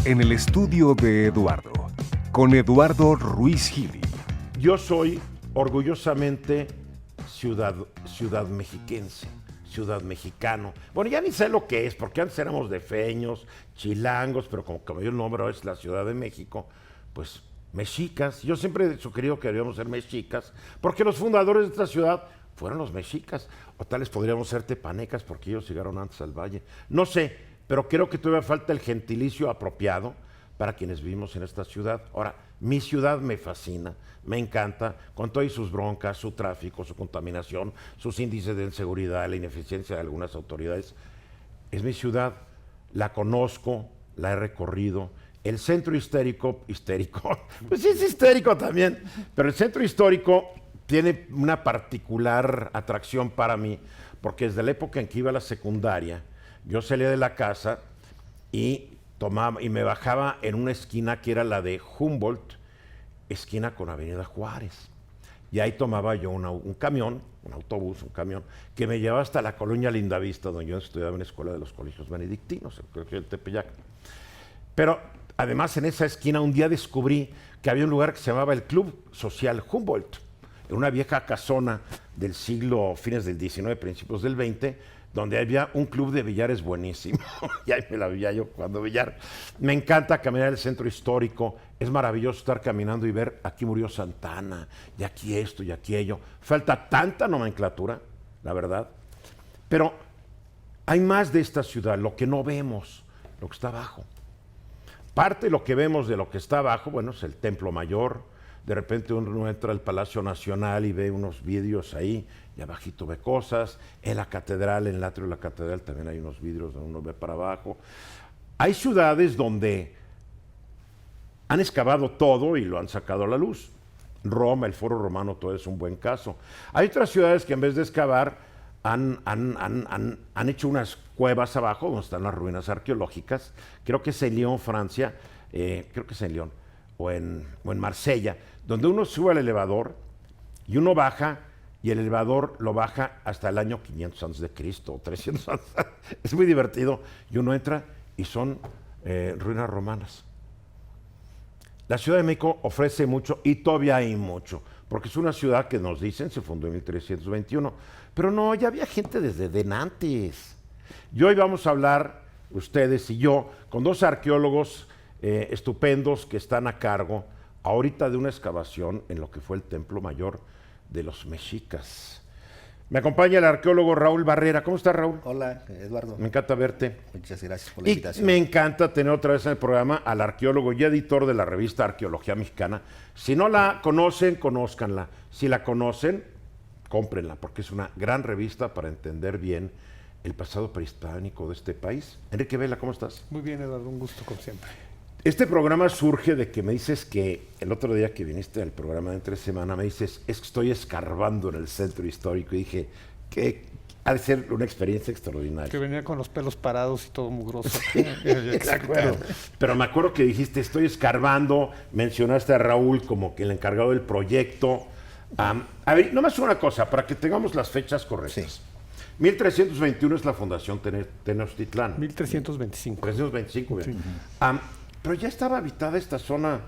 en el estudio de Eduardo, con Eduardo Ruiz Gili. Yo soy orgullosamente ciudad mexiquense, ciudad mexicano. Bueno, ya ni sé lo que es, porque antes éramos defeños, chilangos, pero como cambió el nombre, ahora es la Ciudad de México, pues mexicas. Yo siempre he sugerido que deberíamos ser mexicas, porque los fundadores de esta ciudad fueron los mexicas, o tales podríamos ser tepanecas, porque ellos llegaron antes al valle. No sé, pero creo que todavía falta el gentilicio apropiado para quienes vivimos en esta ciudad. Ahora, mi ciudad me fascina, me encanta, con todas sus broncas, su tráfico, su contaminación, sus índices de inseguridad, la ineficiencia de algunas autoridades. Es mi ciudad, la conozco, la he recorrido. El centro histérico, pues sí es histérico también, pero el centro histórico tiene una particular atracción para mí, porque desde la época en que iba a la secundaria, yo salía de la casa y me bajaba en una esquina que era la de Humboldt, esquina con Avenida Juárez. Y ahí tomaba yo un camión, un autobús, un camión, que me llevaba hasta la colonia Lindavista, donde yo estudiaba en la escuela de los colegios benedictinos, creo que el Tepeyac. Pero además en esa esquina un día descubrí que había un lugar que se llamaba el Club Social Humboldt, en una vieja casona del siglo, fines del XIX, principios del XX, donde había un club de billares buenísimo. Y ahí me la vivía yo jugando billar. Me encanta caminar el centro histórico. Es maravilloso estar caminando y ver, aquí murió Santana, y aquí esto, y aquello. Falta tanta nomenclatura, la verdad. Pero hay más de esta ciudad, lo que no vemos, lo que está abajo. Parte de lo que vemos de lo que está abajo, bueno, es el Templo Mayor. De repente uno entra al Palacio Nacional y ve unos vidrios ahí, y abajito ve cosas. En la catedral, en el atrio de la catedral también hay unos vidrios donde uno ve para abajo. Hay ciudades donde han excavado todo y lo han sacado a la luz. Roma, el Foro Romano, todo es un buen caso. Hay otras ciudades que en vez de excavar han hecho unas cuevas abajo donde están las ruinas arqueológicas. Creo que es en Lyon, Francia, o en Marsella, donde uno sube al elevador y uno baja, y el elevador lo baja hasta el año 500 antes de Cristo, o 300 antes. Es muy divertido, y uno entra y son ruinas romanas. La Ciudad de México ofrece mucho, y todavía hay mucho, porque es una ciudad que nos dicen se fundó en 1321, pero no, ya había gente desde antes. Y hoy vamos a hablar, ustedes y yo, con dos arqueólogos estupendos que están a cargo ahorita de una excavación en lo que fue el Templo Mayor de los mexicas. Me acompaña el arqueólogo Raúl Barrera. ¿Cómo estás, Raúl? Hola, Eduardo. Me encanta verte. Muchas gracias por la invitación. Me encanta tener otra vez en el programa al arqueólogo y editor de la revista Arqueología Mexicana. Si no la conocen, conózcanla. Si la conocen, cómprenla, porque es una gran revista para entender bien el pasado prehispánico de este país. Enrique Vela, ¿cómo estás? Muy bien, Eduardo, un gusto como siempre. Este programa surge de que me dices que el otro día que viniste al programa de Entre Semana, me dices, es que estoy escarbando en el centro histórico, y dije, que ha de ser una experiencia extraordinaria. Que venía con los pelos parados y todo mugroso. De acuerdo. Pero me acuerdo que dijiste, estoy escarbando, mencionaste a Raúl como que el encargado del proyecto. A ver, nomás una cosa, para que tengamos las fechas correctas. Sí. 1321 es la fundación Tenochtitlán. 1325. 1325, bien. Sí. Pero ya estaba habitada esta zona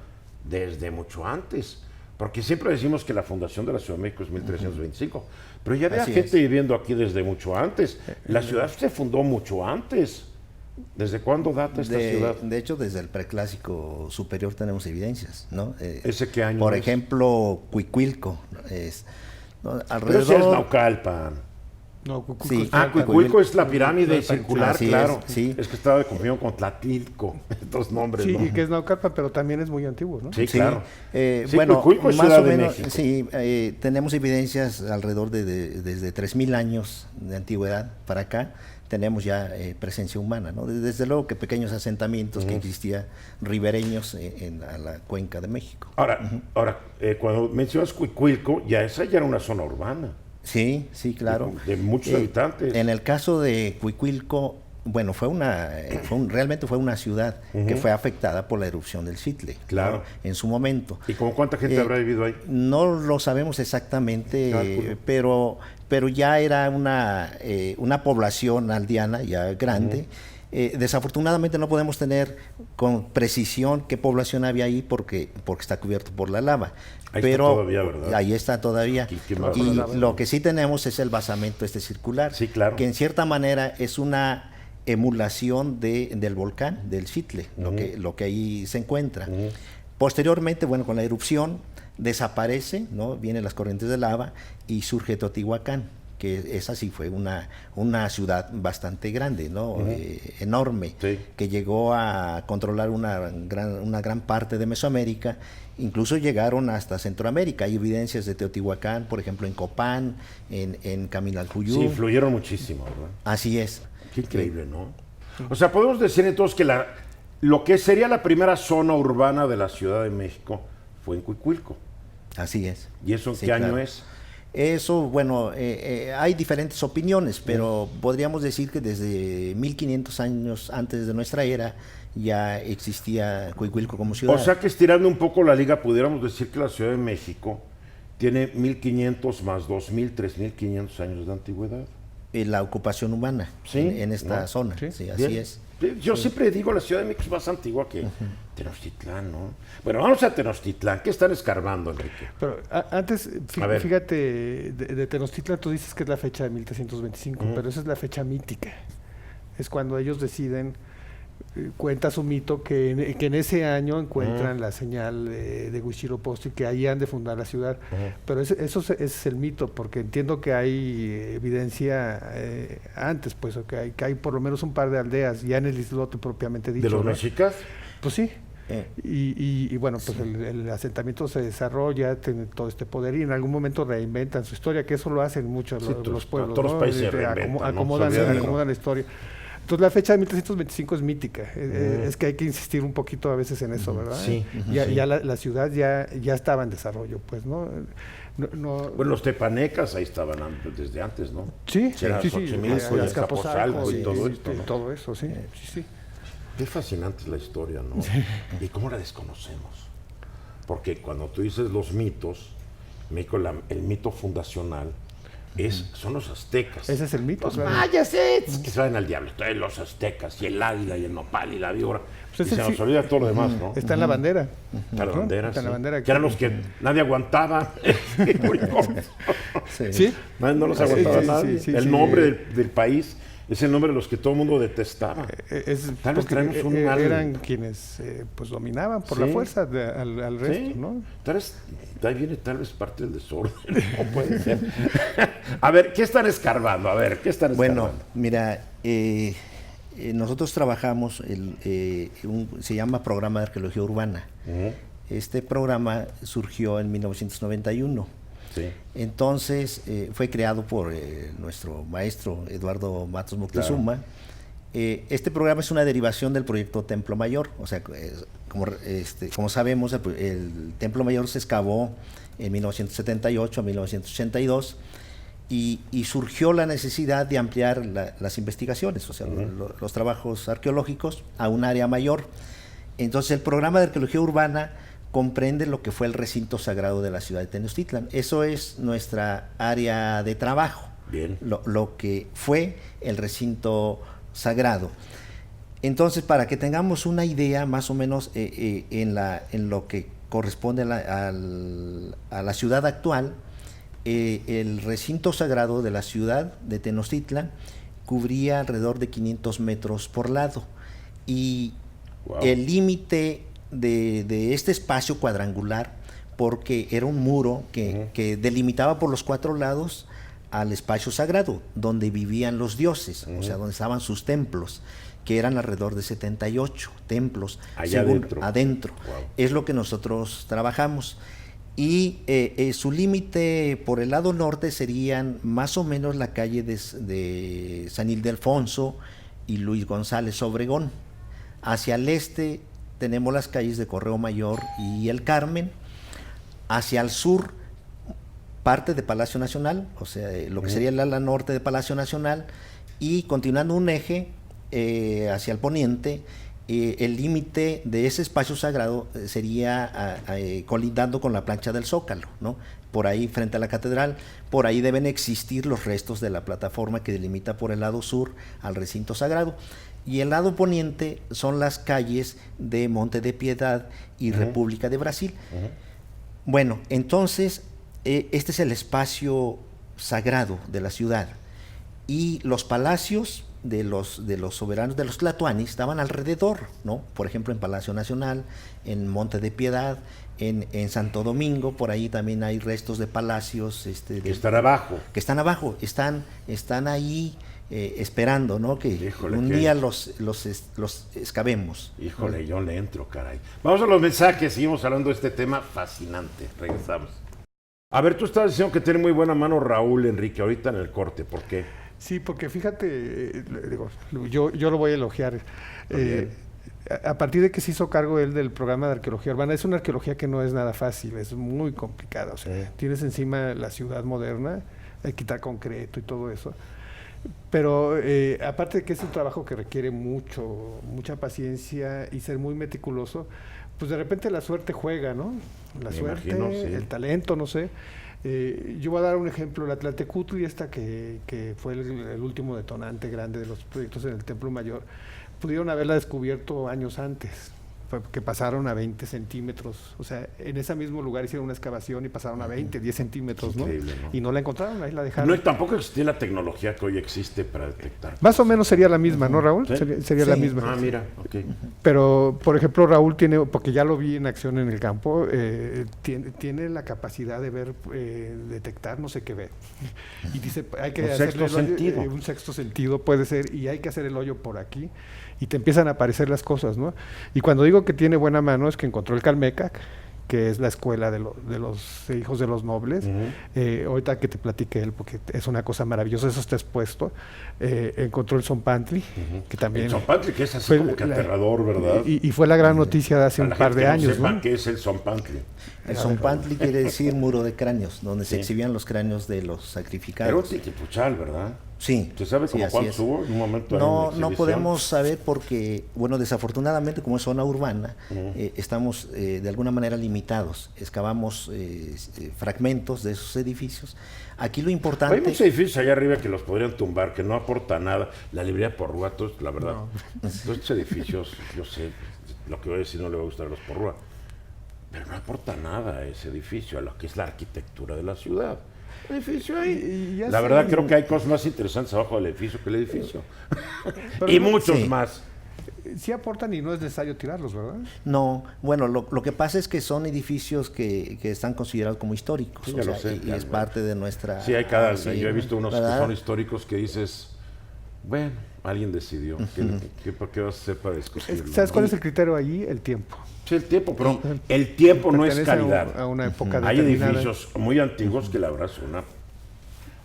desde mucho antes, porque siempre decimos que la fundación de la Ciudad de México es 1325, pero ya había gente viviendo aquí desde mucho antes. La ciudad se fundó mucho antes. ¿Desde cuándo data esta ciudad? De hecho, desde el preclásico superior tenemos evidencias, ¿no? ¿Ese qué año Por es? ejemplo, Cuicuilco. Pero Alrededor... si es Naucalpan. No, Cuicuilco. Sí. Cuicuilco es la pirámide circular, Así claro. sí. Es que estaba de confusión con Tlatilco, estos nombres, Sí, ¿no? y que es Naucalpan, pero también es muy antiguo, ¿no? Sí, Sí, claro. Sí, bueno, Cuicuilco es más Ciudad o de menos, México. sí, tenemos evidencias alrededor desde 3000 años de antigüedad para acá. Tenemos ya presencia humana, ¿no? Desde luego que pequeños asentamientos que existían ribereños a la cuenca de México. Ahora, cuando mencionas Cuicuilco, esa ya era una zona urbana. Sí, sí, claro. De muchos habitantes. En el caso de Cuicuilco, bueno, realmente fue una ciudad que fue afectada por la erupción del Citle. Claro. ¿No? En su momento. ¿Y como cuánta gente habrá vivido ahí? No lo sabemos exactamente, pero ya era una población aldeana ya grande. Desafortunadamente no podemos tener con precisión qué población había ahí porque está cubierto por la lava. Ahí Pero está todavía, ¿verdad? ahí está todavía. ¿Qué más? Y lo que sí tenemos es el basamento circular, Sí, claro. que en cierta manera es una emulación del volcán, del Xitle, lo que ahí se encuentra. Posteriormente, bueno, con la erupción desaparece, ¿no? Vienen las corrientes de lava y surge Teotihuacán, que esa sí fue una ciudad bastante grande, ¿no? Enorme, Sí. que llegó a controlar una gran parte de Mesoamérica, incluso llegaron hasta Centroamérica. Hay evidencias de Teotihuacán, por ejemplo, en Copán, en Caminalcuyú. Sí, influyeron muchísimo, ¿verdad? Así es. Qué increíble, ¿no? O sea, podemos decir entonces que lo que sería la primera zona urbana de la Ciudad de México fue en Cuicuilco. Así es. ¿Y eso en Sí, qué año claro. es? Eso, bueno, hay diferentes opiniones, pero podríamos decir que desde 1500 años antes de nuestra era ya existía Cuicuilco como ciudad. O sea que estirando un poco la liga, pudiéramos decir que la Ciudad de México tiene 1500 más 2000, 3500 años de antigüedad. La ocupación humana Sí, en esta ¿no? zona, Sí. sí, así Bien. es. Yo siempre digo, la Ciudad de México es más antigua que Tenochtitlán, ¿no? Bueno, vamos a Tenochtitlán. ¿Qué están escarbando, Enrique? Pero antes, A ver. fíjate, de Tenochtitlan tú dices que es la fecha de 1325, pero esa es la fecha mítica. Es cuando ellos deciden, cuenta su mito, que en ese año encuentran la señal de Huitzilopochtli, que ahí han de fundar la ciudad. Pero es el mito, porque entiendo que hay evidencia antes, pues, o que hay por lo menos un par de aldeas, ya en el islote propiamente dicho. ¿De los ¿no? mexicas? Pues sí. Eh, Y bueno, pues el asentamiento se desarrolla, tiene todo este poder y en algún momento reinventan su historia, que eso lo hacen muchos Sí, los pueblos. todos los ¿no? países se reinventan, ¿no? Acomodan, Sobre algo. acomodan la historia. Entonces la fecha de 1325 es mítica. Es que hay que insistir un poquito a veces en eso, ¿verdad? Sí, Ya la ciudad ya estaba en desarrollo, pues, ¿no? Bueno, los tepanecas ahí estaban desde antes, ¿no? Sí, Era sí, Xochimilco y Azcapotzalco y todo esto, ¿no? todo eso, sí, sí. Qué fascinante es la historia, ¿no? ¿Y cómo la desconocemos? Porque cuando tú dices los mitos, México, el mito fundacional son los aztecas. Ese es el mito. Los claro. mayas, que se vayan al diablo. Entonces, los aztecas y el águila y el nopal y la víbora. Pues y ese se nos sí. olvida todo lo demás, ¿no? Está en la bandera. Está la ¿no? bandera, Está en la sí. bandera. Que eran los que nadie aguantaba. Sí. No los aguantaba Sí, nadie. sí, el sí. nombre del país es el nombre de los que todo el mundo detestaba. Tal vez Porque traemos un mal. eran quienes pues dominaban por la Sí. fuerza al resto, Sí. ¿no? Ahí viene tal vez parte del desorden. No puede ser. A ver, ¿qué están escarbando? Bueno, mira, nosotros trabajamos, se llama Programa de Arqueología Urbana. Este programa surgió en 1991. Sí. Entonces fue creado por nuestro maestro Eduardo Matos Moctezuma. Este programa es una derivación del proyecto Templo Mayor. O sea, como sabemos, el Templo Mayor se excavó en 1978 a 1982 y surgió la necesidad de ampliar las investigaciones, o sea, los trabajos arqueológicos a un área mayor. Entonces el programa de arqueología urbana comprende lo que fue el recinto sagrado de la ciudad de Tenochtitlan. Eso es nuestra área de trabajo. Bien. Lo que fue el recinto sagrado. Entonces, para que tengamos una idea más o menos en lo que corresponde a la ciudad actual, el recinto sagrado de la ciudad de Tenochtitlan cubría alrededor de 500 metros por lado y Wow. el límite de este espacio cuadrangular, porque era un muro que delimitaba por los 4 lados al espacio sagrado, donde vivían los dioses, o sea, donde estaban sus templos, que eran alrededor de 78 templos. Allá adentro. Wow. Es lo que nosotros trabajamos. Y su límite por el lado norte serían más o menos la calle de San Ildefonso y Luis González Obregón. Hacia el este tenemos las calles de Correo Mayor y El Carmen. Hacia el sur, parte de Palacio Nacional, o sea, lo que sería el ala norte de Palacio Nacional, y continuando un eje hacia el poniente, el límite de ese espacio sagrado sería colindando con la plancha del Zócalo, ¿no? Por ahí frente a la catedral, por ahí deben existir los restos de la plataforma que delimita por el lado sur al recinto sagrado. Y el lado poniente son las calles de Monte de Piedad y República de Brasil. Bueno, entonces, este es el espacio sagrado de la ciudad. Y los palacios de los soberanos, de los tlatoanis, estaban alrededor, ¿no? Por ejemplo, en Palacio Nacional, en Monte de Piedad, en Santo Domingo, por ahí también hay restos de palacios. Que están abajo. Que están abajo, están ahí esperando, ¿no? Que Híjole, un ¿qué? día los excavemos. Híjole, yo le entro, caray. Vamos a los mensajes, seguimos hablando de este tema fascinante. Regresamos. A ver, tú estabas diciendo que tiene muy buena mano Raúl Enrique, ahorita en el corte, ¿por qué? Sí, porque fíjate, digo, yo lo voy a elogiar. A partir de que se hizo cargo él del programa de arqueología urbana, es una arqueología que no es nada fácil, es muy complicada. O sea, tienes encima la ciudad moderna, hay que quitar concreto y todo eso. Pero aparte de que es un trabajo que requiere mucha paciencia y ser muy meticuloso, pues de repente la suerte juega, ¿no? La suerte, imagino, sí. el talento, no sé. Yo voy a dar un ejemplo, la Tlaltecutli esta que fue el último detonante grande de los proyectos en el Templo Mayor, pudieron haberla descubierto años antes, que pasaron a 20 centímetros, o sea, en ese mismo lugar hicieron una excavación y pasaron a 20, 10 centímetros, ¿no? Increíble, ¿no? Y no la encontraron, ahí la dejaron. No, y tampoco existía la tecnología que hoy existe para detectar. Más o menos sería la misma, ¿no, Raúl? ¿Sí? Sería la Sí. misma. Ah, mira, ok. Pero, por ejemplo, Raúl tiene, porque ya lo vi en acción en el campo, tiene la capacidad de ver, detectar, no sé qué ver. Y dice, hay que Un hacerle sexto el hoyo, sentido. un sexto sentido puede ser, y hay que hacer el hoyo por aquí, y te empiezan a aparecer las cosas, ¿no? Y cuando digo que tiene buena mano es que encontró el Calmecac, que es la escuela de los hijos de los nobles. Ahorita que te platique él, porque es una cosa maravillosa, eso está expuesto. Encontró el Zompantli, que también... El Zompantli, que es así fue como que aterrador, ¿verdad? Y fue la gran noticia de hace A un la par gente de que años, no sepa ¿no? qué es el Zompantli. El Zompantli quiere decir muro de cráneos, donde se exhibían los cráneos de los Pero sacrificados. Tiquipuchal, ¿verdad? Sí. ¿Usted sabe sí, cómo así cuánto es. hubo en un momento? No, en no exhibición? podemos saber porque, bueno, desafortunadamente como es zona urbana, estamos de alguna manera limitados. Excavamos fragmentos de esos edificios. Aquí lo importante... Hay muchos edificios allá arriba que los podrían tumbar, que no aporta nada. La librería Porrúa, la verdad. Todos estos edificios, yo sé, lo que voy a decir no le va a gustar a los Porrúa, pero no aporta nada a ese edificio, a lo que es la arquitectura de la ciudad. El edificio ahí. Y ya La sé. verdad creo que hay cosas más interesantes abajo del edificio que el edificio. Pero Y no- muchos Sí. más. Sí aportan y no es necesario tirarlos, ¿verdad? No, bueno, lo que pasa es que son edificios que están considerados como históricos, Sí, o ya lo sea, sé, y ya, es bueno. parte de nuestra... Sí, hay cada. sí, Yo he visto unos ¿verdad? que son históricos que dices, bueno, alguien decidió. ¿Por qué vas a hacer para discutirlo? ¿Sabes cuál es el criterio allí? El tiempo. Sí, el tiempo, pero el tiempo no es Pertenece calidad. a una época Hay determinada. edificios muy antiguos que la verdad son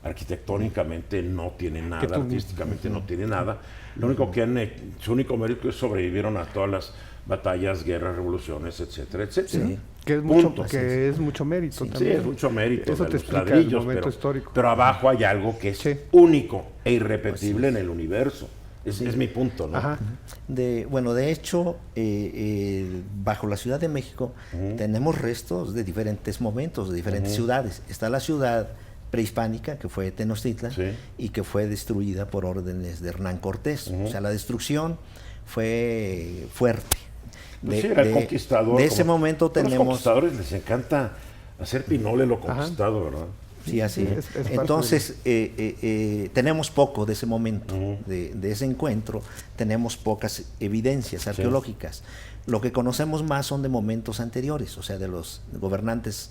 arquitectónicamente no tienen nada, Que tú- artísticamente no tienen nada. Lo único que su único mérito es sobrevivieron a todas las batallas, guerras, revoluciones, etcétera, etcétera. Sí. Que es mucho, Punto. que es mucho mérito Sí, también. es mucho mérito Eso de te los explica el ladrillos, momento histórico. pero abajo hay algo que es Sí. único e irrepetible en el universo. Es mi punto, ¿no? Ajá. De hecho, bajo la Ciudad de México tenemos restos de diferentes momentos, de diferentes ciudades. Está la ciudad prehispánica, que fue Tenochtitlan, Sí. y que fue destruida por órdenes de Hernán Cortés. O sea, la destrucción fue fuerte. Pues sí, era el conquistador. De ese como- momento a los tenemos... conquistadores les encanta hacer pinole lo conquistado, ¿verdad? Sí, así. Es parte Entonces, tenemos poco de ese momento, de ese encuentro, tenemos pocas evidencias arqueológicas. Lo que conocemos más son de momentos anteriores, o sea, de los gobernantes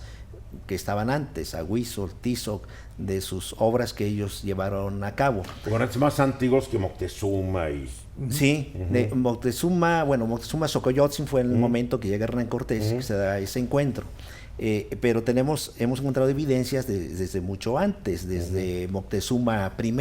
que estaban antes, Agüizo, Tizoc, de sus obras que ellos llevaron a cabo. Gobernantes más antiguos que Moctezuma y... Sí, de Moctezuma, Moctezuma Xocoyotzin fue el momento que llega Hernán Cortés, que se da ese encuentro. Pero hemos encontrado evidencias desde mucho antes, desde Moctezuma I,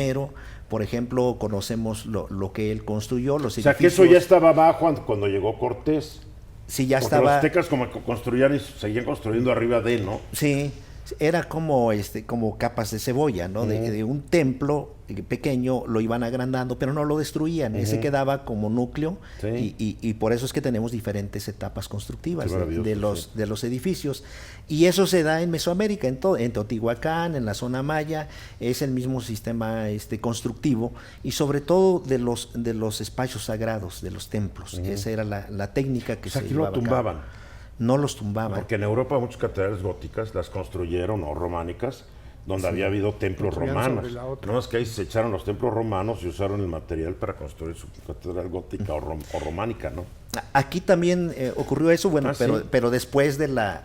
por ejemplo, conocemos lo que él construyó, los O sea, que eso ya estaba abajo cuando llegó Cortés. Sí, ya Porque estaba... los aztecas como que construían y seguían construyendo arriba de él, ¿no? Sí, Era como como capas de cebolla, ¿no? De un templo pequeño lo iban agrandando, pero no lo destruían. Ese quedaba como núcleo, Sí. y por eso es que tenemos diferentes etapas constructivas Qué maravilloso, de los edificios. Y eso se da en Mesoamérica, en Teotihuacán, en la zona maya, es el mismo sistema constructivo, y sobre todo de los espacios sagrados, de los templos. Esa era la técnica que O sea, se aquí lo llevaba a cabo. tumbaban. No los tumbaban. Porque en Europa muchas catedrales góticas las construyeron, o románicas, donde había habido templos Construían romanos. sobre la otra. No es que ahí se echaron los templos romanos y usaron el material para construir su catedral gótica o románica, ¿no? Aquí también ocurrió eso, bueno, Ah, ¿sí? pero después de la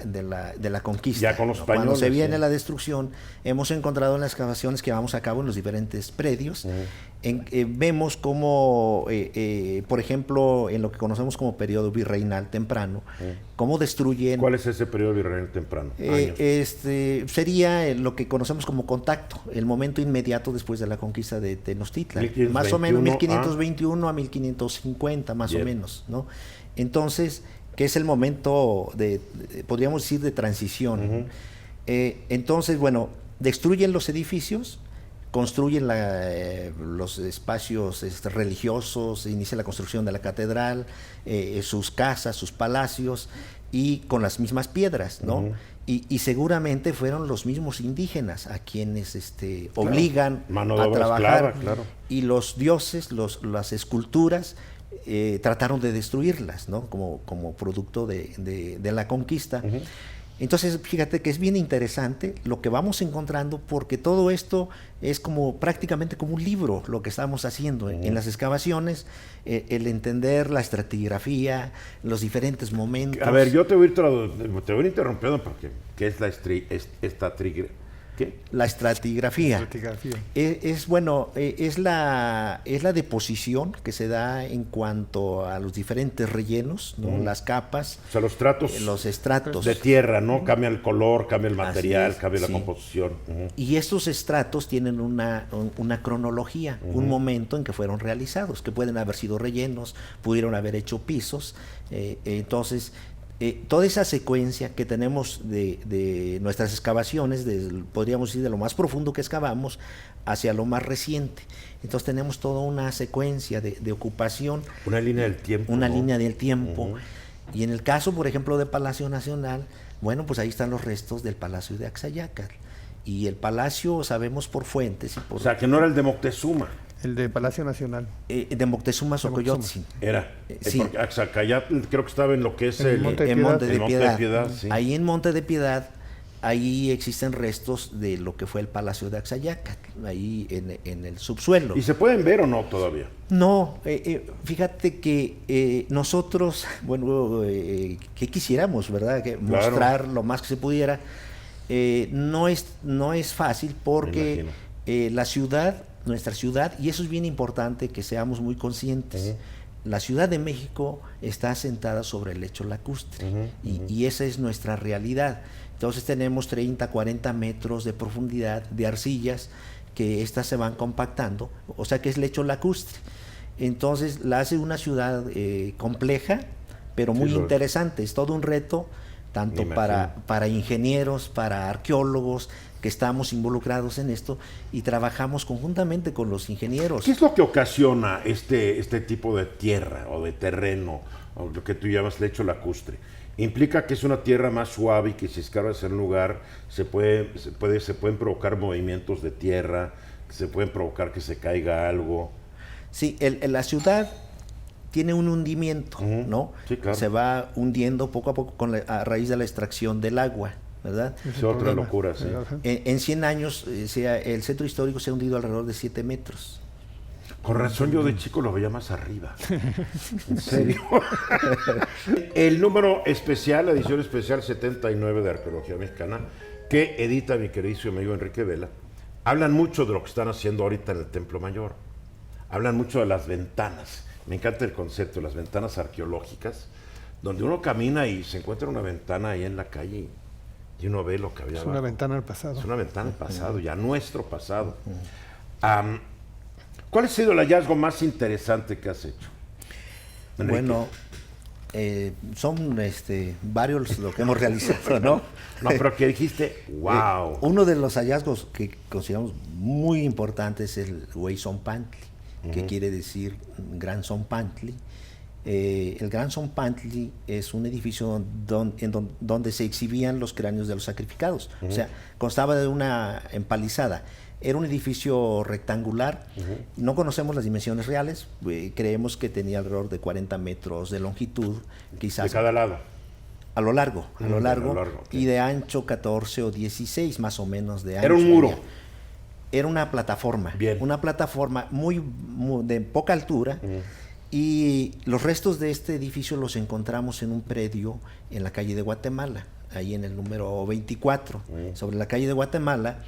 conquista. Ya con los ¿no? Cuando españoles, se viene sí. la destrucción, hemos encontrado en las excavaciones que llevamos a cabo en los diferentes predios, vemos cómo, por ejemplo, en lo que conocemos como periodo virreinal temprano, cómo destruyen... ¿Cuál es ese periodo virreinal temprano? Años. Sería lo que conocemos como contacto, el momento inmediato después de la conquista de Tenochtitlan, 1521, más o menos 1521 a 1550, más Bien. o menos, ¿no? Entonces, que es el momento podríamos decir, de transición. Entonces, bueno, destruyen los edificios, construyen los espacios religiosos, inicia la construcción de la catedral, sus casas, sus palacios, y con las mismas piedras, ¿no? Y seguramente fueron los mismos indígenas a quienes obligan Mano de a obra trabajar, esclava, claro. y los dioses, las esculturas, trataron de destruirlas, ¿no? Como producto de la conquista. Entonces, fíjate que es bien interesante lo que vamos encontrando, porque todo esto es prácticamente como un libro lo que estamos haciendo en las excavaciones, el entender la estratigrafía, los diferentes momentos. A ver, yo te voy a ir interrumpiendo porque ¿qué es ¿qué? La estratigrafía. Estratigrafía. Es la deposición que se da en cuanto a los diferentes rellenos, ¿no? Las capas, O sea, los tratos los estratos. de tierra, ¿no? Cambia el color, cambia el Así material, es, cambia la sí. composición. Y estos estratos tienen una cronología, un momento en que fueron realizados, que pueden haber sido rellenos, pudieron haber hecho pisos. Entonces, toda esa secuencia que tenemos de nuestras excavaciones, podríamos decir de lo más profundo que excavamos hacia lo más reciente. Entonces tenemos toda una secuencia de ocupación. Una línea del tiempo. Una ¿no? línea del tiempo. Y en el caso, por ejemplo, de Palacio Nacional, bueno, pues ahí están los restos del Palacio de Axayácatl. Y el palacio, sabemos por fuentes y por... O sea, que no era el de Moctezuma, El de Palacio Nacional. de Moctezuma Xocoyotzin. era. Sí. Porque Axayácatl creo que estaba en lo que es En el Monte de En Piedad. Monte de El Monte de Piedad. Piedad, sí. Ahí en Monte de Piedad, ahí existen restos de lo que fue el Palacio de Axayácatl, ahí en el subsuelo. ¿Y se pueden ver o no todavía? No, fíjate que nosotros, bueno, que quisiéramos, ¿verdad? Que Claro. mostrar lo más que se pudiera. No es fácil porque Me la ciudad, nuestra ciudad, y eso es bien importante que seamos muy conscientes. La Ciudad de México está asentada sobre el lecho lacustre, y esa es nuestra realidad. Entonces tenemos 30, 40 metros de profundidad de arcillas, que estas se van compactando, o sea que es lecho lacustre. Entonces la hace una ciudad compleja, pero muy Sí, lo es. interesante. Es todo un reto, tanto Me para ingenieros, para arqueólogos, que estamos involucrados en esto, y trabajamos conjuntamente con los ingenieros. ¿Qué es lo que ocasiona este tipo de tierra o de terreno, o lo que tú llamas lecho lacustre? Implica que es una tierra más suave y que si escarbas en un lugar se pueden provocar movimientos de tierra, se pueden provocar que se caiga algo. Sí, la ciudad tiene un hundimiento, ¿no? Sí, claro. Se va hundiendo poco a poco a raíz de la extracción del agua, ¿verdad? Es otra locura, sí. En 100 años, el centro histórico se ha hundido alrededor de 7 metros. Con razón yo de chico lo veía más arriba. ¿En serio? El número especial, la edición especial 79 de Arqueología Mexicana, que edita mi querido amigo Enrique Vela, hablan mucho de lo que están haciendo ahorita en el Templo Mayor. Hablan mucho de las ventanas. Me encanta el concepto, las ventanas arqueológicas, donde uno camina y se encuentra una ventana ahí en la calle y uno ve lo que había Es una abajo. ventana al pasado. Es una ventana al pasado, ya nuestro pasado. ¿Cuál ha sido el hallazgo más interesante que has hecho, Enrique? Bueno, Son varios lo que hemos realizado, ¿no? No, pero que dijiste, wow. Uno de los hallazgos que consideramos muy importantes es el Güey Zompantli, que quiere decir Gran Zompantli. El Gran Zompantli es un edificio donde se exhibían los cráneos de los sacrificados. O sea, constaba de una empalizada. Era un edificio rectangular. No conocemos las dimensiones reales. Creemos que tenía alrededor de 40 metros de longitud. Quizás De cada lado. a lo largo, Okay. y de ancho 14 o 16 más o menos de ancho. Era un muro. Era una plataforma. Bien. Una plataforma muy de poca altura. Y los restos de este edificio los encontramos en un predio en la calle de Guatemala, ahí en el número 24, sobre la calle de Guatemala.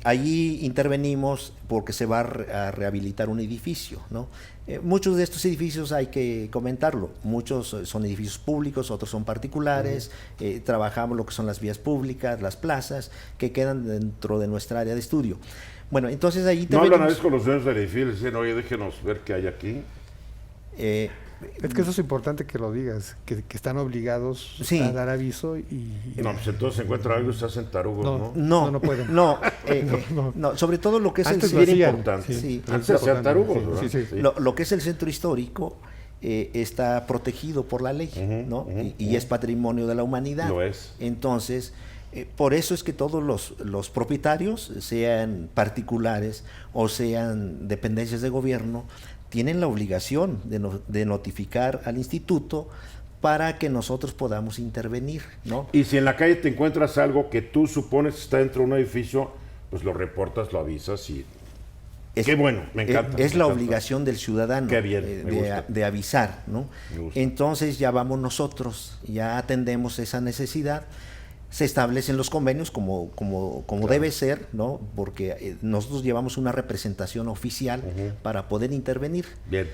Allí intervenimos porque se va a rehabilitar un edificio, ¿no? Muchos de estos edificios, hay que comentarlo, muchos son edificios públicos, otros son particulares. Trabajamos lo que son las vías públicas, las plazas, que quedan dentro de nuestra área de estudio. Bueno, entonces ahí ¿No hablan a veces con los dueños del edificio y dicen, oye, déjenos ver qué hay aquí? Es que eso es importante que lo digas, que están obligados Sí. a dar aviso y... No, pues entonces se encuentra algo y se hacen tarugos, ¿no? No pueden. No, No. sobre todo lo que es Antes el lo Bien hacían, importante. sí. Antes se hacían tarugos, Sí, ¿verdad? sí, sí. Lo que es el centro histórico está protegido por la ley, ¿no? Y es patrimonio de la humanidad. Lo es. Entonces, por eso es que todos los propietarios, sean particulares o sean dependencias de gobierno, tienen la obligación de notificar al instituto para que nosotros podamos intervenir, ¿no? Y si en la calle te encuentras algo que tú supones está dentro de un edificio, pues lo reportas, lo avisas y... Qué bueno, me encanta. Es me la encanta. obligación del ciudadano. Qué bien, me gusta. De avisar, ¿no? Me gusta. Entonces ya vamos nosotros, ya atendemos esa necesidad. Se establecen los convenios como debe ser, ¿no? Porque nosotros llevamos una representación oficial para poder intervenir. Bien.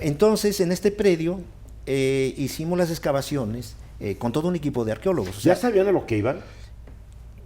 Entonces, en este predio hicimos las excavaciones con todo un equipo de arqueólogos. O sea, ¿Ya sabían a lo que iban?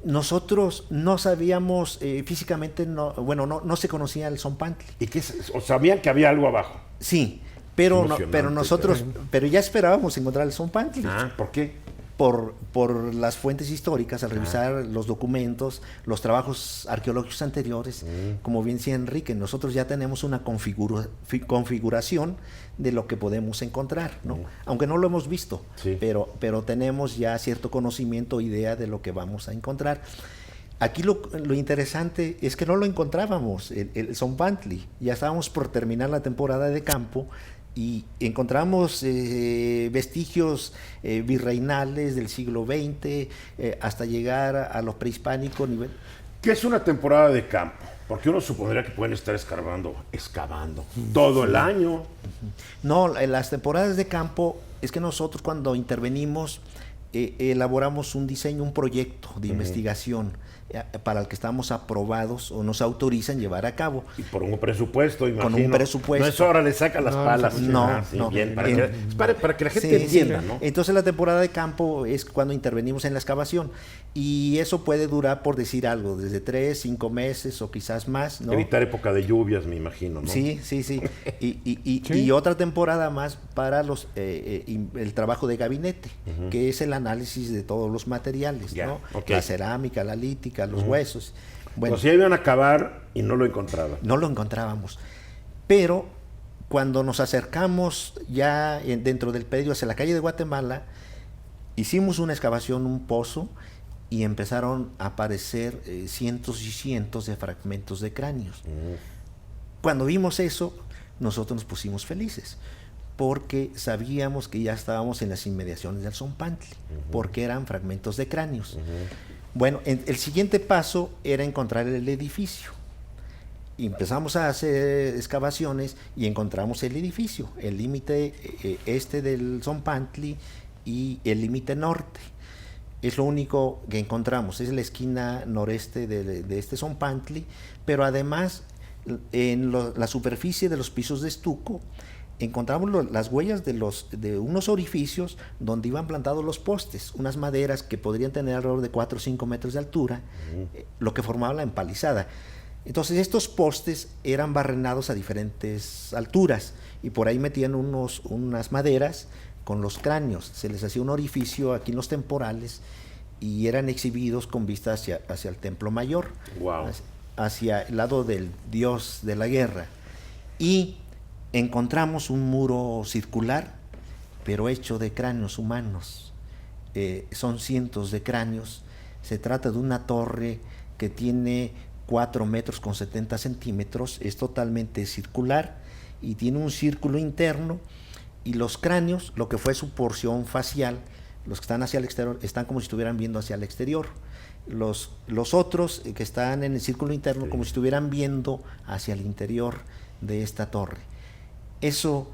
nosotros no sabíamos físicamente, no se conocía el Zompantli. ¿Y qué? ¿O sabían que había algo abajo? Sí, pero Emocionante, nosotros, pero ya esperábamos encontrar el Zompantli. ¿Por qué? Por las fuentes históricas, al revisar los documentos, los trabajos arqueológicos anteriores, como bien decía Enrique, nosotros ya tenemos una configuración de lo que podemos encontrar, ¿no? Aunque no lo hemos visto, Sí. pero tenemos ya cierto conocimiento, idea de lo que vamos a encontrar. Aquí lo interesante es que no lo encontrábamos, el Zompantli. Ya estábamos por terminar la temporada de campo y encontramos vestigios virreinales del siglo XX hasta llegar a lo prehispánico. ¿Qué es una temporada de campo? Porque uno supondría que pueden estar excavando todo el año. No, en las temporadas de campo es que nosotros cuando intervenimos elaboramos un diseño, un proyecto de investigación para el que estamos aprobados o nos autorizan llevar a cabo. Y por un presupuesto, imagino. Con un presupuesto. No es ahora le saca las palas. No, Sí, no. bien, para que la gente Sí, entienda, sí. ¿no? Entonces la temporada de campo es cuando intervenimos en la excavación y eso puede durar, por decir algo, desde 3, 5 meses o quizás más, ¿no? Evitar época de lluvias, me imagino, ¿no? Sí. Sí. Y otra temporada más para el trabajo de gabinete, que es el análisis de todos los materiales, Ya, ¿no? ok. La cerámica, la lítica, los huesos. Bueno, O sea, iban a cavar y no lo encontraban. no lo encontrábamos. Pero cuando nos acercamos ya dentro del predio hacia la calle de Guatemala, hicimos una excavación, un pozo, y empezaron a aparecer cientos y cientos de fragmentos de cráneos. Cuando vimos eso, nosotros nos pusimos felices, porque sabíamos que ya estábamos en las inmediaciones del Zompantli, porque eran fragmentos de cráneos. Bueno, el siguiente paso era encontrar el edificio. Y empezamos a hacer excavaciones y encontramos el edificio, el límite este del Zompantli y el límite norte. Es lo único que encontramos, es la esquina noreste de este Zompantli, pero además en la superficie de los pisos de estuco encontramos las huellas de unos orificios donde iban plantados los postes, unas maderas que podrían tener alrededor de 4 o 5 metros de altura, lo que formaba la empalizada. Entonces estos postes eran barrenados a diferentes alturas y por ahí metían unas maderas con los cráneos. Se les hacía un orificio aquí en los temporales y eran exhibidos con vista hacia el templo mayor, Wow. hacia el lado del dios de la guerra. Y encontramos un muro circular, pero hecho de cráneos humanos. Son cientos de cráneos. Se trata de una torre que tiene 4 metros con 70 centímetros, es totalmente circular y tiene un círculo interno, y los cráneos, lo que fue su porción facial, los que están hacia el exterior, están como si estuvieran viendo hacia el exterior. Los otros que están en el círculo interno, como si estuvieran viendo hacia el interior de esta torre. Eso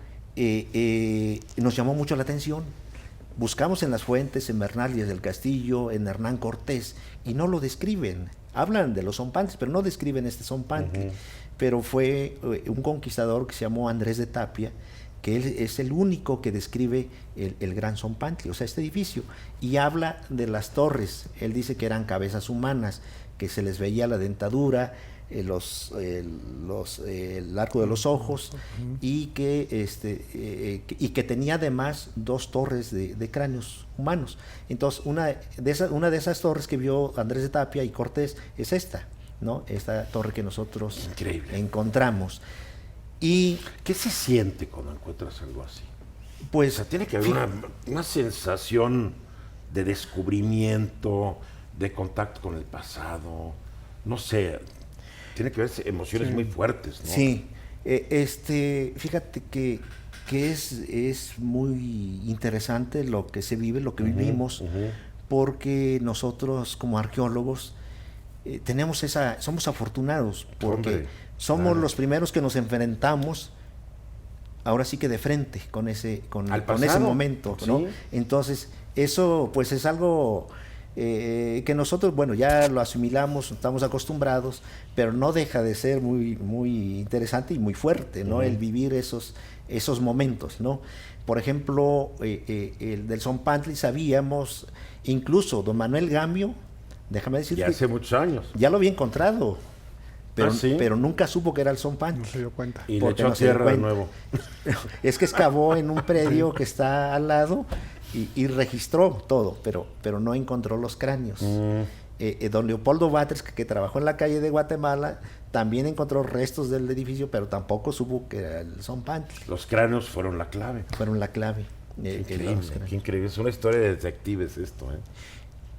nos llamó mucho la atención. Buscamos en las fuentes, en Bernal Díaz del Castillo, en Hernán Cortés, y no lo describen. Hablan de los zompantlis, pero no describen este zompantli. Pero fue un conquistador que se llamó Andrés de Tapia, que él es el único que describe el gran zompantli, o sea, este edificio, y habla de las torres. Él dice que eran cabezas humanas, que se les veía la dentadura, el arco de los ojos, y que tenía además 2 torres de cráneos humanos. Entonces, una de esas torres que vio Andrés de Tapia y Cortés es esta, ¿no? Esta torre que nosotros encontramos. Y ¿qué se siente cuando encuentras algo así? pues O sea, tiene que haber una sensación de descubrimiento, de contacto con el pasado, no sé, tiene que haber emociones muy fuertes, ¿no? Sí, fíjate que es muy interesante lo que se vive, lo que vivimos, porque nosotros como arqueólogos somos afortunados, porque Hombre, somos claro. los primeros que nos enfrentamos, ahora sí que de frente con ese momento, ¿no? Sí. Entonces, eso pues es algo que nosotros, bueno, ya lo asimilamos, estamos acostumbrados, pero no deja de ser muy, muy interesante y muy fuerte, ¿no? El vivir esos momentos, ¿no? Por ejemplo, el del zompantli sabíamos, incluso don Manuel Gambio, déjame decir Ya que hace muchos años. ya lo había encontrado, pero, ¿Sí? pero nunca supo que era el No zompantli. se dio cuenta. Y le Porque echó no se dio tierra de cuenta. nuevo. Es que excavó en un predio que está al lado y registró todo, pero no encontró los cráneos. Don Leopoldo Batres, que trabajó en la calle de Guatemala, también encontró restos del edificio, pero tampoco supo que era el zompantli. Los cráneos fueron la clave. Fueron la clave. Qué que increíble, los cráneos. qué increíble. Es una historia de detectives esto, ¿eh?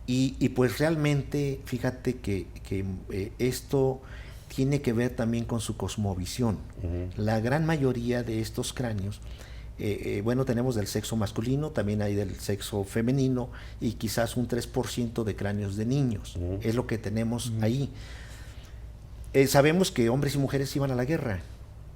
Y pues realmente, fíjate que esto tiene que ver también con su cosmovisión. La gran mayoría de estos cráneos, bueno, tenemos del sexo masculino, también hay del sexo femenino, y quizás un 3% de cráneos de niños. Es lo que tenemos ahí. Sabemos que hombres y mujeres iban a la guerra,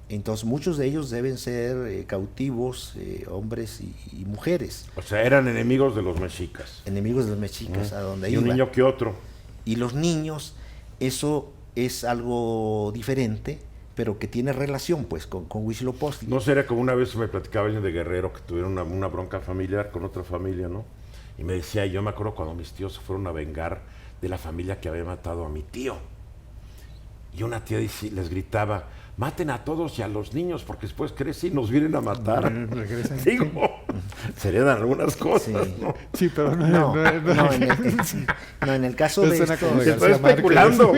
entonces muchos de ellos deben ser cautivos, hombres y mujeres, O sea, eran enemigos de los mexicas. enemigos de los mexicas, a donde Y un iban. niño que otro. Y los niños, eso es algo diferente, pero que tiene relación pues con Huitzilopochtli. No sería como una vez me platicaba alguien de Guerrero que tuvieron una bronca familiar con otra familia, ¿no? Y me decía, yo me acuerdo cuando mis tíos se fueron a vengar de la familia que había matado a mi tío. Y una tía les gritaba, maten a todos y a los niños porque después crecen y nos vienen a matar. Regresan. Digo, se heredan algunas cosas, Sí. ¿no? Sí, pero No, en el caso de Suena como estos, de Estoy García especulando.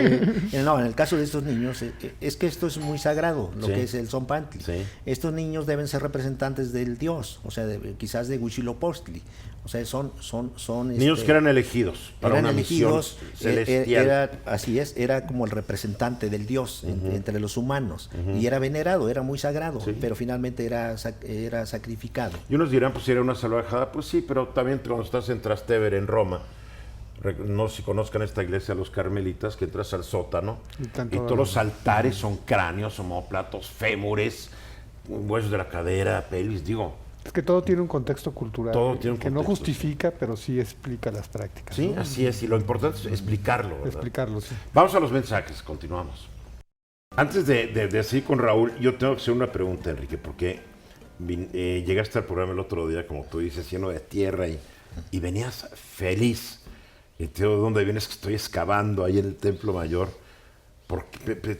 no, en el caso de estos niños, es que esto es muy sagrado, lo Sí. que es el zompantli. Sí. Estos niños deben ser representantes del dios, o sea, quizás de Huitzilopochtli. O sea, son Niños que eran elegidos para eran una elegidos, misión celestial. así es, era como el representante del dios entre los humanos, y era venerado, era muy sagrado, Sí. pero finalmente era sacrificado. Y unos dirán, pues si era una salvajada, pues sí, pero también cuando estás en Trastevere, en Roma, no sé si conozcan esta iglesia de los carmelitas, que entras al sótano Y y tanto- todos los altares son cráneos, omóplatos, fémures, huesos de la cadera, pelvis, digo, Es que todo tiene un contexto cultural Todo tiene un que no contexto, justifica, pero sí explica las prácticas. sí, ¿no? así es, y lo importante es explicarlo, ¿verdad? Explicarlo, sí. Vamos a los mensajes, continuamos. Antes de seguir con Raúl, yo tengo que hacer una pregunta, Enrique, porque llegaste al programa el otro día, como tú dices, lleno de tierra y venías feliz. Y te digo, ¿dónde vienes? Que estoy excavando ahí en el Templo Mayor.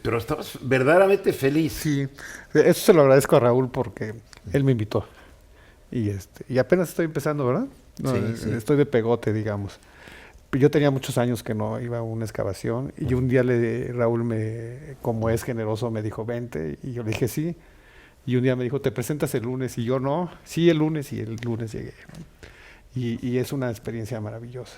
Pero estabas verdaderamente feliz. Sí, eso se lo agradezco a Raúl porque él me invitó. Y apenas estoy empezando, ¿verdad? No, Sí. estoy de pegote, digamos. Yo tenía muchos años que no iba a una excavación y un día Raúl, como es generoso, me dijo, vente, y yo le dije sí. Y un día me dijo, ¿te presentas el lunes? Y yo no, sí el lunes, y el lunes llegué, ¿no? Y es una experiencia maravillosa.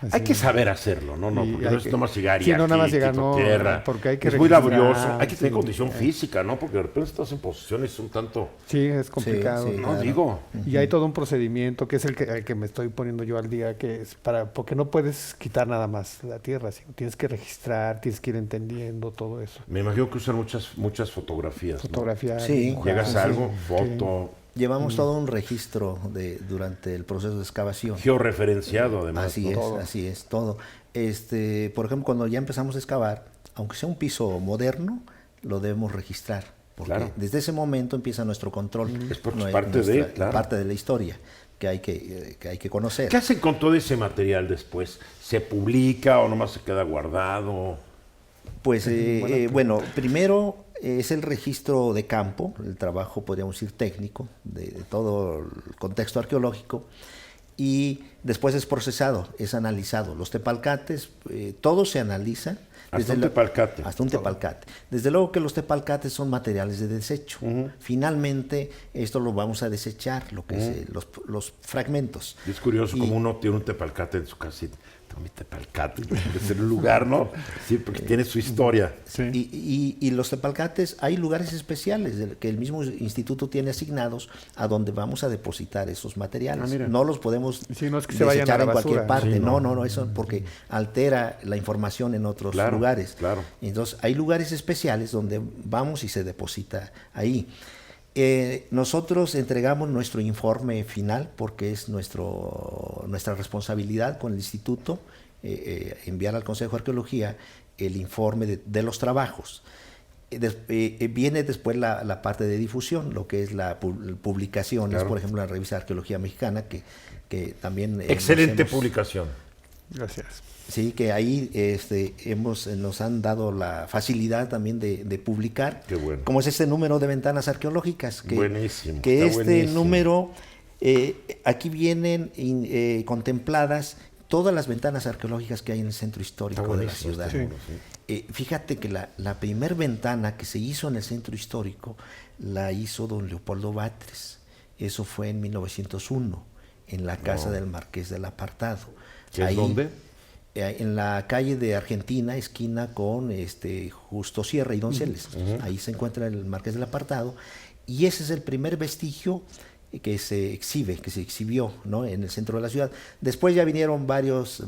Hay Así. que saber hacerlo, ¿no? Y Porque hay no es que- nomás llegar y sí, no aquí, nada más llegar, tipo no, tierra. porque hay que es muy registrar, laborioso, hay que tener sí. condición física, ¿no? Porque de repente estás en posiciones un tanto, Sí, es complicado. Sí, no claro. digo, Y hay todo un procedimiento que es el que me estoy poniendo yo al día, que es porque no puedes quitar nada más la tierra, sino tienes que registrar, tienes que ir entendiendo todo eso. me imagino que usan muchas fotografías, ¿no? Fotografiar. Sí. dibujar. Llegas a algo, Sí. foto, Llevamos todo un registro durante el proceso de excavación. georreferenciado además, Así ¿no? es, Todo. así es, todo. Por ejemplo, cuando ya empezamos a excavar, aunque sea un piso moderno, lo debemos registrar. Porque Claro. desde ese momento empieza nuestro control. Es porque es nue- parte de, claro. parte de la historia que hay que conocer. ¿Qué hacen con todo ese material después? ¿Se publica o nomás se queda guardado? Pues bueno, primero es el registro de campo, el trabajo, podríamos decir, técnico, de todo el contexto arqueológico, y después es procesado, es analizado. Los tepalcates, todo se analiza. Hasta un tepalcate. Hasta un tepalcate. Desde luego que los tepalcates son materiales de desecho. Finalmente, esto lo vamos a desechar, lo que es los fragmentos. Y es curioso Y- como uno tiene un tepalcate en su casa y tengo mi tepalcate, es el lugar, ¿no? Sí, porque tiene su historia. Sí. Y los tepalcates, hay lugares especiales que el mismo instituto tiene asignados a donde vamos a depositar esos materiales. Ah, mira. No los podemos Sí, no es que se vayan a desechar la en cualquier basura. parte. Sí, no, eso porque altera la información en otros Claro, lugares. claro. Entonces, hay lugares especiales donde vamos y se deposita ahí. Nosotros entregamos nuestro informe final porque es nuestra responsabilidad con el instituto enviar al Consejo de Arqueología el informe de los trabajos. Viene después la parte de difusión, lo que es la publicaciones, Claro. por ejemplo, la revista de Arqueología Mexicana, que también... Excelente nos hemos- publicación. Gracias. Sí, que ahí nos han dado la facilidad también de publicar. Qué bueno. Como es este número de ventanas arqueológicas. Buenísimo, Que está este buenísimo. número, aquí vienen contempladas todas las ventanas arqueológicas que hay en el centro histórico Está de la buenísimo ciudad. este número, sí. Fíjate que la primer ventana que se hizo en el centro histórico la hizo don Leopoldo Batres. Eso fue en 1901, en la casa del Marqués del Apartado. ¿Qué es dónde? En la calle de Argentina, esquina con Justo Sierra y Donceles. Ahí se encuentra el Marqués del Apartado. Y ese es el primer vestigio que se exhibió, ¿no?, en el centro de la ciudad. Después ya vinieron varios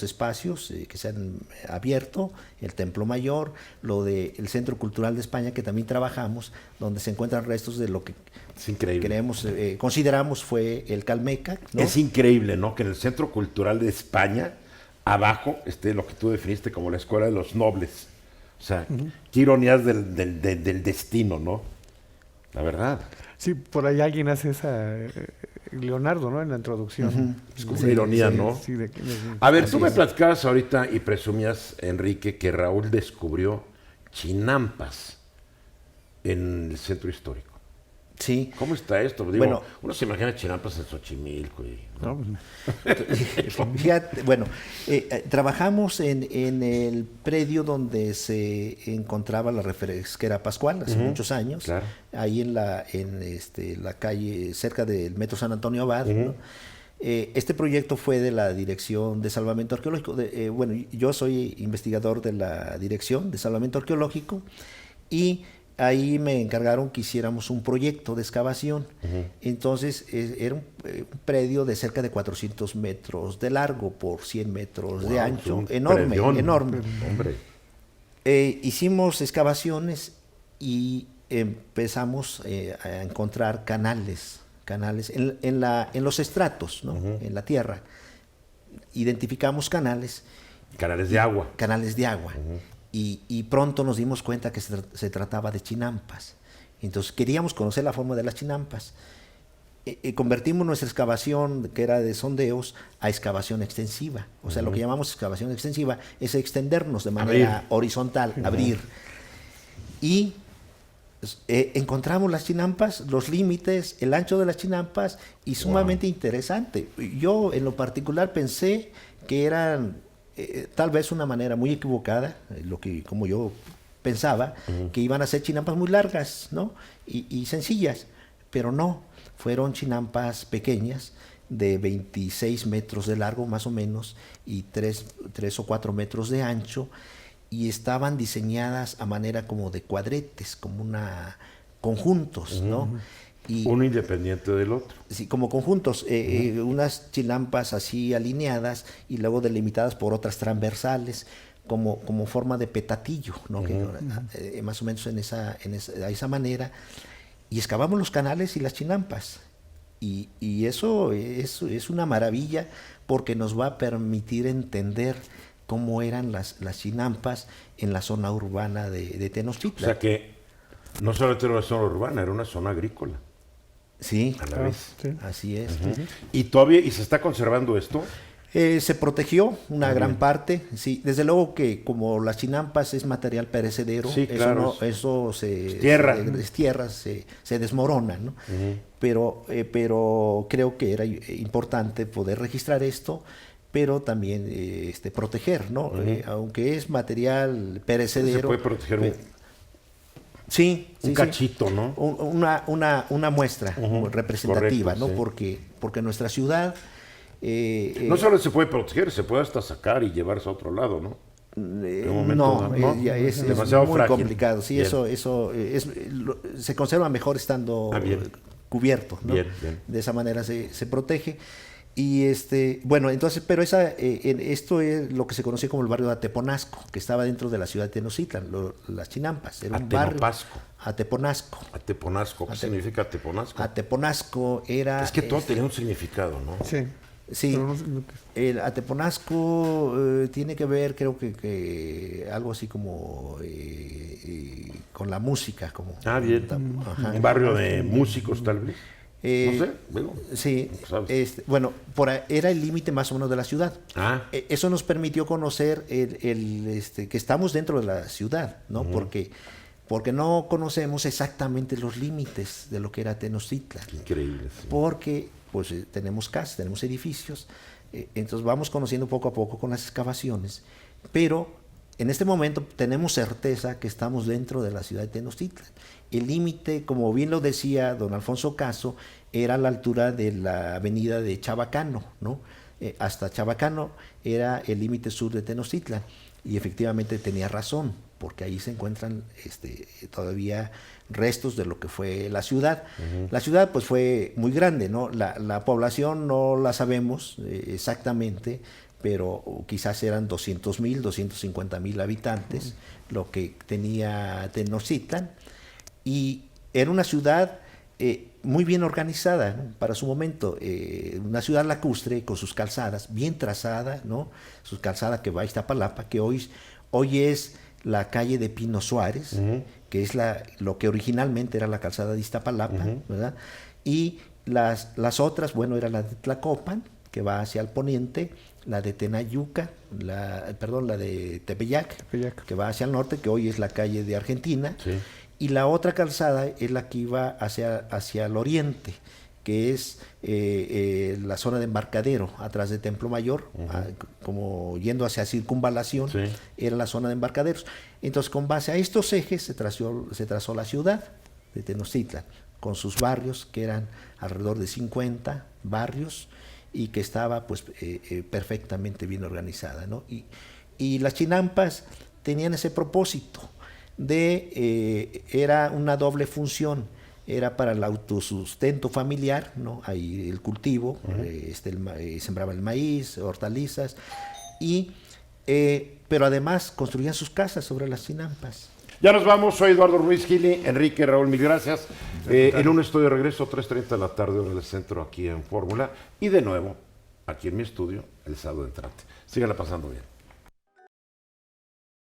espacios que se han abierto, el Templo Mayor, lo del Centro Cultural de España, que también trabajamos, donde se encuentran restos de lo que Es increíble. consideramos fue el Calmecac, ¿no? Es increíble, ¿no? Que en el Centro Cultural de España, abajo, esté lo que tú definiste como la Escuela de los Nobles. O sea, qué ironías del destino, ¿no? La verdad. Sí, por ahí alguien hace esa, Leonardo, ¿no? En la introducción. Es como una ironía, ¿no? Sí, A ver, tú me platicabas ahorita y presumías, Enrique, que Raúl descubrió chinampas en el centro histórico. Sí. ¿Cómo está esto? Digo, Bueno. uno se imagina chinampas en Xochimilco y... ¿no? Pues, Fíjate, bueno, trabajamos en el predio donde se encontraba la refresquera Pascual hace muchos años, claro. ahí en la calle cerca del Metro San Antonio Abad, ¿no? Este proyecto fue de la Dirección de Salvamento Arqueológico. Bueno, yo soy investigador de la Dirección de Salvamento Arqueológico y ahí me encargaron que hiciéramos un proyecto de excavación. Entonces, era un predio de cerca de 400 metros de largo por 100 metros de Wow, ancho. un Enorme, predión. enorme. Hombre, Hicimos excavaciones y empezamos a encontrar canales en los estratos, ¿no? En la tierra. Identificamos canales canales de agua. Y pronto nos dimos cuenta que se trataba de chinampas. Entonces queríamos conocer la forma de las chinampas. Convertimos nuestra excavación, que era de sondeos, a excavación extensiva. O sea, lo que llamamos excavación extensiva es extendernos de manera horizontal, abrir. Y encontramos las chinampas, los límites, el ancho de las chinampas y sumamente interesante. Yo en lo particular pensé que eran tal vez una manera muy equivocada, como yo pensaba, que iban a ser chinampas muy largas, ¿no? Y sencillas, pero no, fueron chinampas pequeñas de 26 metros de largo más o menos y 3 o 4 metros de ancho, y estaban diseñadas a manera como de cuadretes, como conjuntos, ¿no? Y, uno independiente del otro. sí, como conjuntos, unas chinampas así alineadas y luego delimitadas por otras transversales, como forma de petatillo, ¿no? Que, más o menos a esa manera, y excavamos los canales y las chinampas. Y eso es una maravilla porque nos va a permitir entender cómo eran las chinampas en la zona urbana de Tenochtitlan. O sea que no solamente era una zona urbana, era una zona agrícola. Sí, A la vez. Sí. así es. ¿Y todavía se está conservando esto? Se protegió una gran parte, sí. Desde luego que como las chinampas es material perecedero, Sí, claro, eso se tierra. se desmorona, ¿no? Pero creo que era importante poder registrar esto, pero también proteger, ¿no? Aunque es material perecedero. Se puede proteger Sí, un sí, cachito, sí. ¿no? Una muestra representativa, correcto, ¿no? sí. Porque nuestra ciudad... no solo se puede proteger, se puede hasta sacar y llevarse a otro lado, ¿no? Ya es demasiado muy frágil. complicado. Sí, Bien. se conserva mejor estando bien. cubierto, ¿no? Bien. De esa manera se protege. Y bueno, entonces, pero esto es lo que se conocía como el barrio de Ateponasco, que estaba dentro de la ciudad de Tenochtitlan, las chinampas. Era un barrio. Ateponasco. Ateponasco. ¿Qué significa Ateponasco? Ateponasco era... Es que todo tenía un significado, ¿no? Sí. Sí, Pero el Ateponasco tiene que ver, creo que algo así como con la música. Bien. Ajá. Un barrio de músicos, tal vez. No sé, bueno. Sí, ¿sabes? bueno, era el límite más o menos de la ciudad. Eso nos permitió conocer que estamos dentro de la ciudad, ¿no? Porque no conocemos exactamente los límites de lo que era Tenochtitlan. Increíble. Sí. Porque pues tenemos casas, tenemos edificios, entonces vamos conociendo poco a poco con las excavaciones, pero en este momento tenemos certeza que estamos dentro de la ciudad de Tenochtitlan. El límite, como bien lo decía don Alfonso Caso, era a la altura de la avenida de Chabacano, ¿no? Hasta Chabacano era el límite sur de Tenochtitlan, y efectivamente tenía razón, porque ahí se encuentran todavía restos de lo que fue la ciudad. La ciudad pues fue muy grande, ¿no? La población no la sabemos exactamente, pero quizás eran 200,000, 250,000 habitantes, lo que tenía Tenochtitlan, y era una ciudad muy bien organizada, ¿no? Para su momento, una ciudad lacustre con sus calzadas bien trazada, ¿no? Su calzada que va a Iztapalapa, que hoy es la calle de Pino Suárez, que es lo que originalmente era la calzada de Iztapalapa, ¿verdad? Y las otras, bueno, era la de Tlacopan, que va hacia el poniente, la de Tenayuca, la de Tepeyac, que va hacia el norte, que hoy es la calle de Argentina, Sí. y la otra calzada es la que iba hacia el oriente, que es la zona de Embarcadero, atrás de Templo Mayor, como yendo hacia Circunvalación, Sí. era la zona de Embarcaderos. Entonces, con base a estos ejes se trazó la ciudad de Tenochtitlan, con sus barrios, que eran alrededor de 50 barrios, y que estaba pues perfectamente bien organizada, ¿no? Y las chinampas tenían ese propósito era una doble función. Era para el autosustento familiar, ¿no? Ahí el cultivo, sembraba el maíz, hortalizas, pero además construían sus casas sobre las chinampas. Ya nos vamos, soy Eduardo Ruiz Gili, Enrique, Raúl, mil gracias. En un estudio de regreso, 3:30 de la tarde, hora del centro, aquí en Fórmula. Y de nuevo, aquí en mi estudio, el sábado entrante. Síganla pasando bien.